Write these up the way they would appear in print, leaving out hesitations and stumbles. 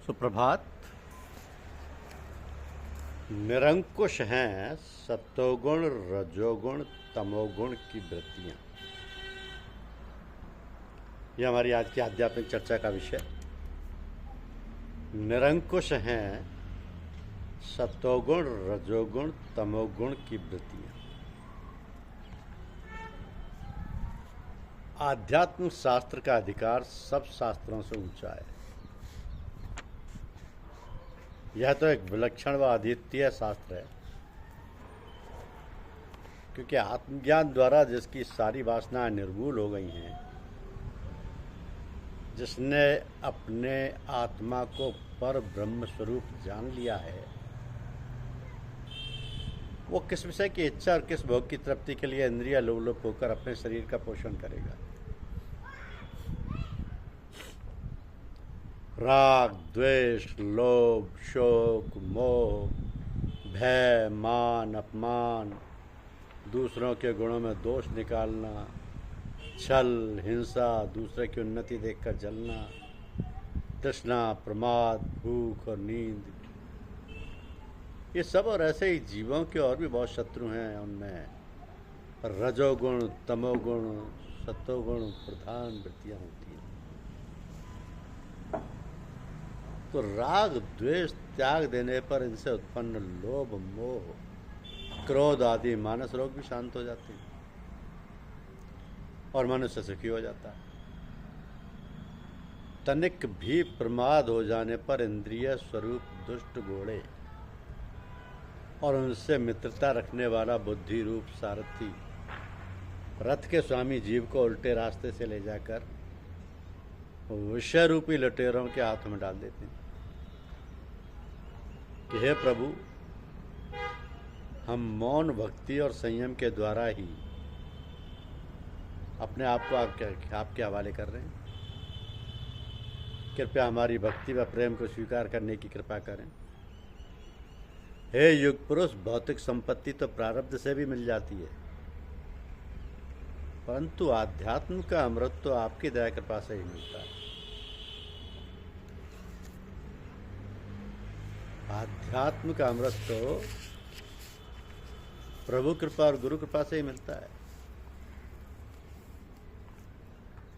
सुप्रभात। निरंकुश हैं सत्वगुण रजोगुण तमोगुण की वृत्तियां। यह हमारी आज की आध्यात्मिक चर्चा का विषय। निरंकुश हैं सत्वगुण रजोगुण तमोगुण की वृत्तियां। आध्यात्म शास्त्र का अधिकार सब शास्त्रों से ऊंचा है। यह तो एक विलक्षण व अद्वितीय शास्त्र है, क्योंकि आत्मज्ञान द्वारा जिसकी सारी वासनाएं निर्मूल हो गई हैं, जिसने अपने आत्मा को पर ब्रह्म स्वरूप जान लिया है, वो किस विषय की इच्छा और किस भोग की तृप्ति के लिए इंद्रिय लोलुप होकर अपने शरीर का पोषण करेगा। राग द्वेष लोभ शोक मोह भय मान अपमान, दूसरों के गुणों में दोष निकालना, छल हिंसा, दूसरे की उन्नति देखकर जलना, तृष्णा प्रमाद भूख और नींद, ये सब और ऐसे ही जीवों के और भी बहुत शत्रु हैं। उनमें रजोगुण तमोगुण सत्वगुण प्रधान वृत्तियां होती हैं। तो राग द्वेष त्याग देने पर इनसे उत्पन्न लोभ मोह क्रोध आदि मानस रोग भी शांत हो जाते हैं और मनुष्य सुखी हो जाता है। तनिक भी प्रमाद हो जाने पर इंद्रिय स्वरूप दुष्ट घोड़े और उनसे मित्रता रखने वाला बुद्धि रूप सारथी रथ के स्वामी जीव को उल्टे रास्ते से ले जाकर विषय रूपी लुटेरों के हाथ में डाल देते हैं कि हे प्रभु, हम मौन भक्ति और संयम के द्वारा ही अपने आप को आपके हवाले कर रहे हैं। कृपया हमारी भक्ति व प्रेम को स्वीकार करने की कृपा करें। हे युग पुरुष, भौतिक संपत्ति तो प्रारब्ध से भी मिल जाती है, परंतु आध्यात्म का अमृत तो आपकी दया कृपा से ही मिलता है। आध्यात्म का अमृत तो प्रभु कृपा और गुरु कृपा से ही मिलता है।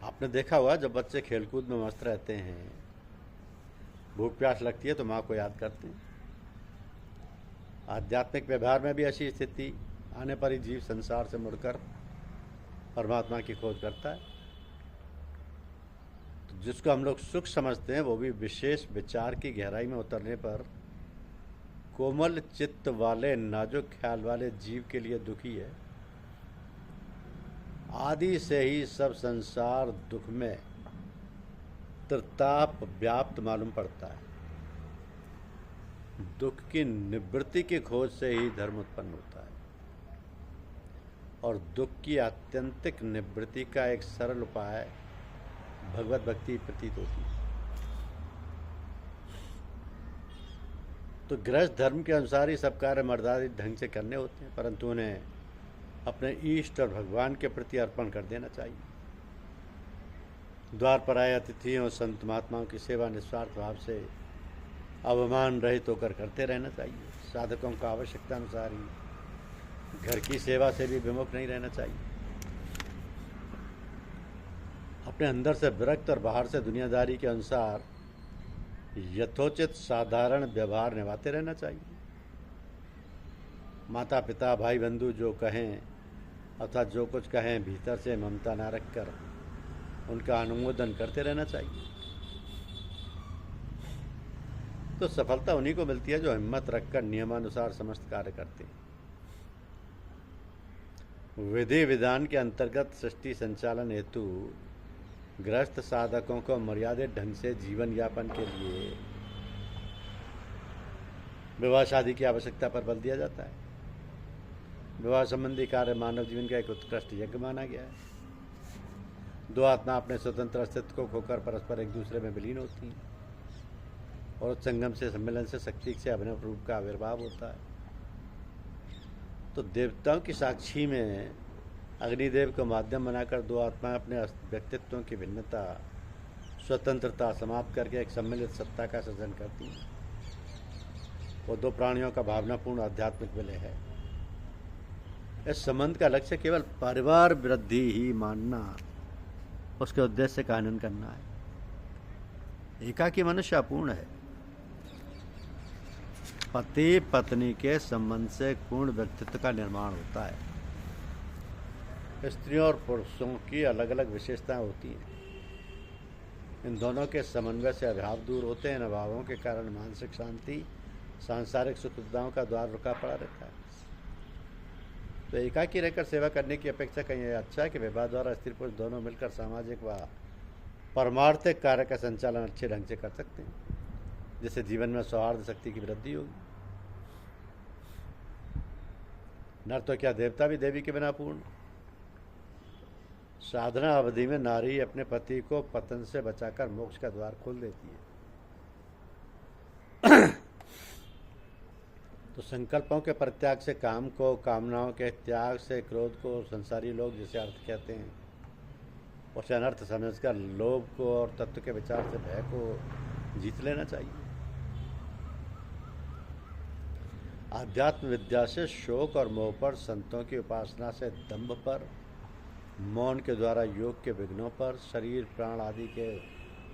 आपने देखा होगा, जब बच्चे खेलकूद में मस्त रहते हैं, भूख प्यास लगती है तो माँ को याद करते हैं। आध्यात्मिक व्यवहार में भी ऐसी स्थिति आने पर ही जीव संसार से मुड़कर परमात्मा की खोज करता है। तो जिसको हम लोग सुख समझते हैं, वो भी विशेष विचार की गहराई में उतरने पर कोमल चित्त वाले नाजुक ख्याल वाले जीव के लिए दुखी है। आदि से ही सब संसार दुख में त्रिताप व्याप्त मालूम पड़ता है। दुख की निवृत्ति की खोज से ही धर्म उत्पन्न होता है और दुख की आत्यंतिक निवृत्ति का एक सरल उपाय भगवत भक्ति प्रतीत होती है। तो गृहस्थ धर्म के अनुसार ही सब कार्य मर्यादित ढंग से करने होते हैं, परंतु उन्हें अपने ईष्ट और भगवान के प्रति अर्पण कर देना चाहिए। द्वार पर आए अतिथियों संत महात्माओं की सेवा निस्वार्थ भाव से अवमान रहित होकर करते रहना चाहिए। साधकों का आवश्यकता अनुसार ही घर की सेवा से भी विमुख नहीं रहना चाहिए। अपने अंदर से विरक्त और बाहर से दुनियादारी के अनुसार यथोचित साधारण व्यवहार निभाते रहना चाहिए। माता पिता भाई बंधु जो कहें अर्थात जो कुछ कहें, भीतर से ममता न रखकर उनका अनुमोदन करते रहना चाहिए। तो सफलता उन्हीं को मिलती है जो हिम्मत रखकर नियमानुसार समस्त कार्य करते हैं। विधि विधान के अंतर्गत सृष्टि संचालन हेतु गृहस्थ साधकों को मर्यादित ढंग से जीवन यापन के लिए विवाह शादी की आवश्यकता पर बल दिया जाता है। विवाह संबंधी कार्य मानव जीवन का एक उत्कृष्ट यज्ञ माना गया है। दो आत्मा अपने स्वतंत्र अस्तित्व को खोकर परस्पर एक दूसरे में विलीन होती हैं और उस संगम से सम्मेलन से शक्ति से अभिनव रूप का आविर्भाव होता है। तो देवताओं की साक्षी में अग्निदेव को माध्यम बनाकर दो आत्माएं अपने व्यक्तित्वों की भिन्नता स्वतंत्रता समाप्त करके एक सम्मिलित सत्ता का सृजन करती हैं। वो दो प्राणियों का भावनापूर्ण आध्यात्मिक विलय है। इस संबंध का लक्ष्य केवल परिवार वृद्धि ही मानना, उसके उद्देश्य का हनन करना है। एकाकी मनुष्य अपूर्ण है। पति पत्नी के संबंध से पूर्ण व्यक्तित्व का निर्माण होता है। स्त्रियों और पुरुषों की अलग अलग विशेषताएं होती हैं। इन दोनों के समन्वय से अभाव दूर होते हैं। इन अभावों के कारण मानसिक शांति, सांसारिक सुख सुविधाओं का द्वार रुका पड़ा रहता है। तो एकाकी रहकर सेवा करने की अपेक्षा कहीं अच्छा है कि विवाह द्वारा स्त्री पुरुष दोनों मिलकर सामाजिक व परमार्थिक कार्य का संचालन अच्छे ढंग से कर सकते हैं, जिससे जीवन में सौहार्द शक्ति की वृद्धि होगी। नर तो क्या, देवता भी देवी के बिना पूर्ण। साधना अवधि में नारी अपने पति को पतन से बचाकर मोक्ष का द्वार खोल देती है। तो संकल्पों के परित्याग से काम को, कामनाओं के त्याग से क्रोध को, संसारी लोग जिसे अर्थ कहते हैं उसे अनर्थ समझकर लोभ को और तत्व के विचार से भय को जीत लेना चाहिए। आध्यात्म विद्या से शोक और मोह पर, संतों की उपासना से दंभ पर, मौन के द्वारा योग के विघ्नों पर, शरीर प्राण आदि के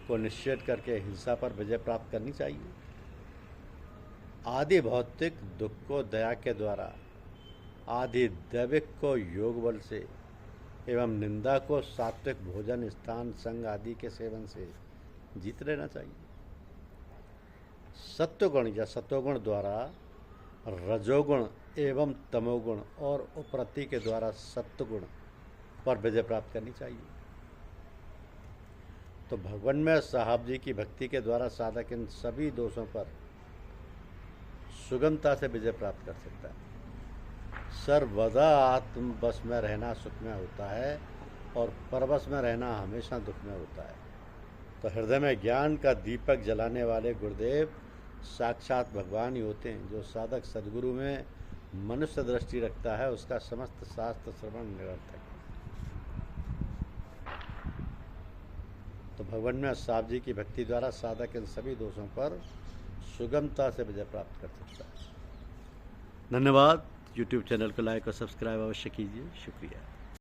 को निश्चेद करके हिंसा पर विजय प्राप्त करनी चाहिए। आदि भौतिक दुख को दया के द्वारा, आदि दैविक को योग बल से एवं निंदा को सात्विक भोजन, स्थान, संग आदि के सेवन से जीत लेना चाहिए। सत्वगुण या सत्वगुण द्वारा रजोगुण एवं तमोगुण और उपरति के द्वारा सत्वगुण पर विजय प्राप्त करनी चाहिए। तो भगवान में साहब जी की भक्ति के द्वारा साधक इन सभी दोषों पर सुगमता से विजय प्राप्त कर सकता है। सर्वदा आत्म बस में रहना सुख में होता है और परवश में रहना हमेशा दुख में होता है। तो हृदय में ज्ञान का दीपक जलाने वाले गुरुदेव साक्षात भगवान ही होते हैं। जो साधक सद्गुरु में मनुष्य दृष्टि रखता है उसका समस्त शास्त्र श्रवण निरर्थक है। तो भगवान में साहब जी की भक्ति द्वारा साधक इन सभी दोषों पर सुगमता से विजय प्राप्त कर सकता है। धन्यवाद। YouTube चैनल को लाइक और सब्सक्राइब अवश्य कीजिए। शुक्रिया।